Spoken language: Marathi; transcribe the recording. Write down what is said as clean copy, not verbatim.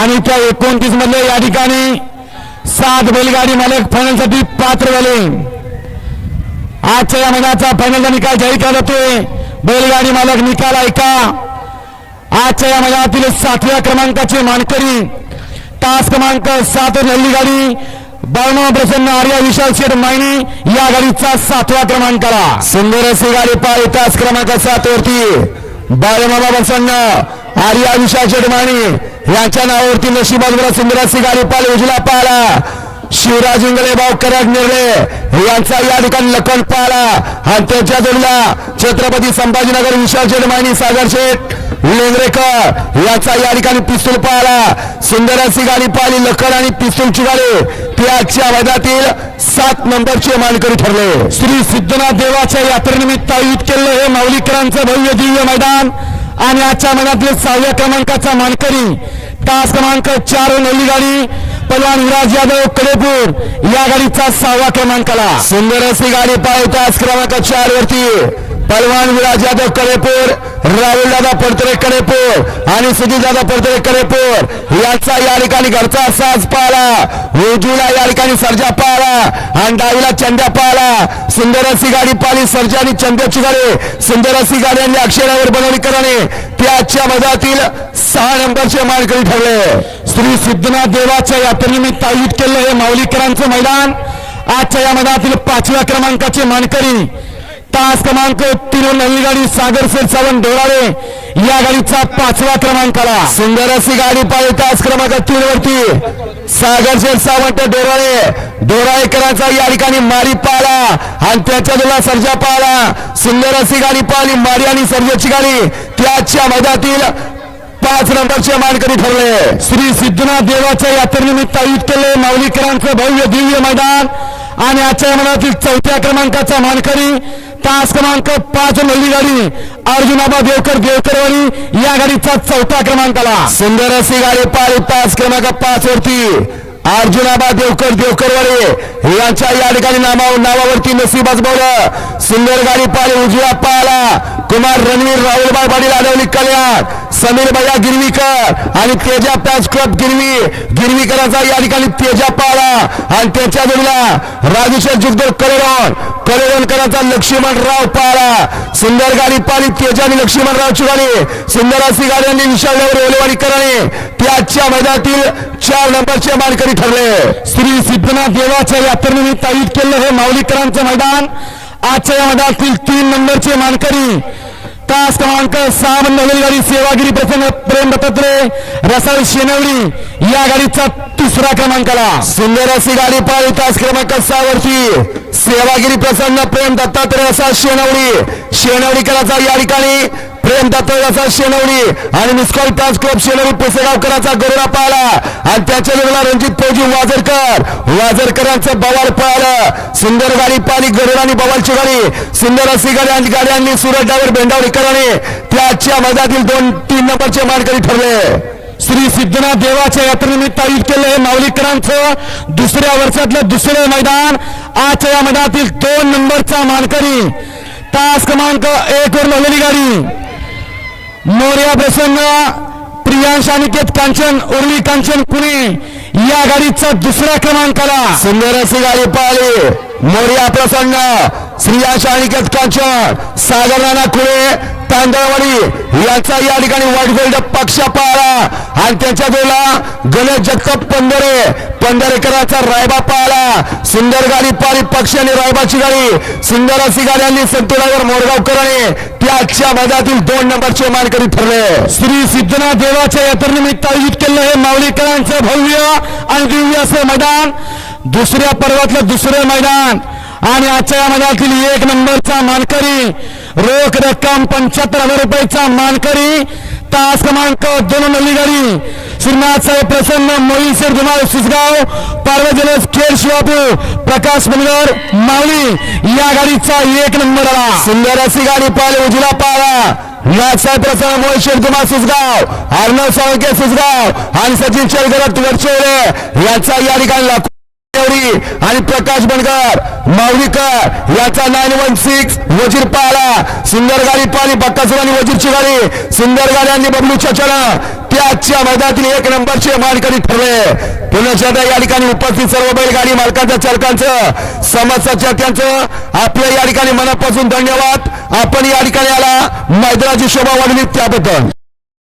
आणि त्या 29 मध्ये या ठिकाणी 7 बैलगाडी मालक फायनलसाठी पात्र झाले। आजच्या या मैदानाचा फायनलचा निकाल जाहीर केला जातोय। बैलगाडी मालक निकाल ऐका। आजच्या या मैदानातील 7व्या क्रमांकाचे मानकरी तास क्रमांक 7 नल्ली गाडी 52 प्रसन्न आर्या विशाल शेठ मायनी या गाडीचा 7वा क्रमांकाला। सुंदर अशी गाडी पाळी तास क्रमांक 7 वरती 52 प्रसन्न आर्या विशाल शेठ मायनी यांच्या नावावरती नशिबाजवळ सुंदर अशी गाडी पाळी उजला पाला शिवराज इंगळे भाऊ करड निर्णय यांचा या ठिकाणी लखन पाला आणि त्याच्या जोडीला छत्रपती संभाजीनगर विशाल शेठ मायनी सागर शेठ लेंगरेकर याचा या ठिकाणी पिस्तूल पाहिला। सुंदर अशी गाडी पाहिली लखन आणि पिस्तूलची गाडी ती आजच्या मैदानातील 7 नंबरचे मानकरी ठरले। श्री सिद्धनाथ देवाच्या यात्रेनिमित्त आयोजित केलेलं हे माऊलीकरांचं भव्य दिव्य मैदान आणि आजच्या मैदानातील 6व्या क्रमांकाचा मानकरी तास क्रमांक 4 नल्ली गाडी पलवान विराज यादव कडेपूर या गाडीचा 6वा क्रमांकाला। सुंदर अशी गाडी पाहिली तास क्रमांक 4 वरती पलवान विराज यादव कडेपूर राहुल दादा पडतरे कडेपूर आणि सुधीर दादा पडतरे कडेपूर याचा या ठिकाणी घरचा साज पाहिला। उजवीला या ठिकाणी सर्जा पाहिला आणि डावीला चंद्या पाहिला। सुंदर अशी गाडी पाहिली सर्जा आणि चंद्याची गाडी सुंदर अशी गाडी यांनी अक्षरावर बनवली कराने ते आजच्या मैदानातील 6 नंबरचे मानकरी ठरले। श्री सिद्धनाथ देवाच्या यात्रेनिमित्त आयोजित केलेलं हे माऊलीकरांचं मैदान आजच्या या मैदानातील 5व्या क्रमांकाचे मानकरी तास क्रमांक 3 नवी गाडी सागर शेठ सावंत डोराळे या गाडीचा 5वा क्रमांकाला। सुंदर अशी गाडी पाहिली तास क्रमांक 3 वरती सागर शेठ सावंत डोराळेकरांचा या ठिकाणी मारी पाला आणि त्याच्या जोडीला सर्जा पाला। सुंदर अशी गाडी पाहिली मारी आणि सर्जाची गाडी त्याच्या मैदानातील 5 नंबरचे मानकरी ठरले। श्री सिद्धनाथ देवाच्या यात्रेनिमित्त आयोजित केलेले माऊलीकरांचं भव्य दिव्य मैदान आणि आजच्या मैदानातील 4थ्या क्रमांकाचा मानकरी तास क्रमांक 5 नल्ली गाडी अर्जुनाबा देवकर देवकरवाडी या गाडीचा 4था क्रमांकाला। सुंदर अशी गाडी पाहिली तास क्रमांक 5 वरती अर्जुनाबा देवकर देवकरवाडी यांच्या या ठिकाणी नावावरती नशीब आजमावलं। सुंदर गाडी पाहिली उजव्या पाला कुमार रणवीर राहुलबाई पाटील आडवली कल्याण समीर भैया गिरवीकर आणि तेजा पॅच क्लब गिरवीकरांचा या ठिकाणी तेजा पाला आणि त्याच्या जोडीला राजेश्वर जुगदर कलेवणकरांचा लक्ष्मणराव पाला। सुंदर गाडी पाहिली तेजा आणि लक्ष्मणरावची गाडी सुंदर अशी गाडी यांनी विशालनगर ओलेवाडी कराने ते आजच्या मैदानातील 4 नंबरचे मानकरी ठरले। श्री सिद्धनाथ देवाच्या यात्रेनिमित्त आयोजित केलेलं हे माऊलीकरांचं मैदान आजच्या या मैदानातील 3 नंबरचे मानकरी तास क्रमांक 6 नवीन गाडी सेवागिरी प्रसन्न प्रेम दत्तात्रय रसाळ शेनवडी या गाडीचा 3रा क्रमांकाला। सुंदर अशी गाडी पाहिली तास क्रमांक 6 वरती सेवागिरी प्रसन्न प्रेम दत्तात्रय रसाळ शेनवडीकरांचा या ठिकाणी प्रेम दत्तात्रय शेनवडी आणि मिसकॉल पॅच क्लब शेनवडी पुसेगावकरांचा गरुडा पाहिला आणि त्याच्या जोडीला रणजित फौजी वाजरकरांचा बवाल पाहिला। सुंदर गाडी पाहिली गरुडा आणि बवालची गाडी सुंदर अशी गाड्यांनी सुरत डावर भेंडावडीकरांनी त्याच्या मैदानातील 2-3 नंबरचे मानकरी ठरले। श्री सिद्धनाथ देवाच्या यात्रेनिमित्त आयोजित केलेलं हे माऊलीकरांचं 2ऱ्या वर्षातलं 2रं मैदान आजच्या या मैदानातील 2 नंबरचा मानकरी तास क्रमांक 1 वर नवलेली गाडी मोर्या प्रसन्न प्रियांश अनिकेत कांचन उर्वी कांचन पुणे या गाडीचा 2रा क्रमांकाला। सुंदर अशी गाडी पाहिली मोर्या प्रसन्न श्रियांश अनिकेत कांचन सागर राणा कुळे तांदळवाडी याचा या ठिकाणी व्हाईट गोल्ड पक्ष पाहिला आणि त्याच्या जोडीला गणेश जगताप पंधरेकरांचा रायबा पाहिला। सुंदर गाडी पाहिली पक्ष आणि रायबाची गाडी सुंदर अशी गाडी यांनी संतोडावर मोरगावकरांनी त्याच्या मैदानातील 2 नंबरचे मानकरी ठरले। श्री सिद्धनाथ देवाच्या यात्रेनिमित्त आयोजित केलेलं हे माऊलीकरांचं भव्य आणि दिव्य असं मैदान 2ऱ्या पर्वातलं 2रं मैदान आणि आजच्या या मैदानातील 1 नंबरचा मानकरी रोख रक्कम 75,000 रुपयाचा मानकरी तास क्रमांक 2 नल्ली गाडी श्रीनाथ साहेब प्रसन्न मोहित शेठ धुमाळ सुसगाव पार्वती जलस खेड शिवापूर प्रकाश मनगर माऊली या गाडीचा 1 नंबर आला। सुंदर अशी गाडी पाहिली उजला पाला नाथसाहेब प्रसन्न मोहित शेठ धुमाळ सुसगाव अर्णव साळुंके सुसगाव आणि सचिन शेळगरट वरचेवले याचा या ठिकाणी आणि प्रकाश बनकर माऊलीकर याचा 916 वजीर पाला सुंदर गाडी पाली बक्कासूर आणि वजीरची गाडी सुंदर गाडी आणि बबलू चचना ते आजच्या मैदानातील 1 नंबरचे मानकरी ठरले पुण्याच्या या ठिकाणी उपस्थित सर्व बैलगाडी मालकांच्या चालकांचं समाजाच्या त्यांचं आपल्या या ठिकाणी मनापासून धन्यवाद आपण या ठिकाणी आला मैदानाची शोभा वाढवली त्याबद्दल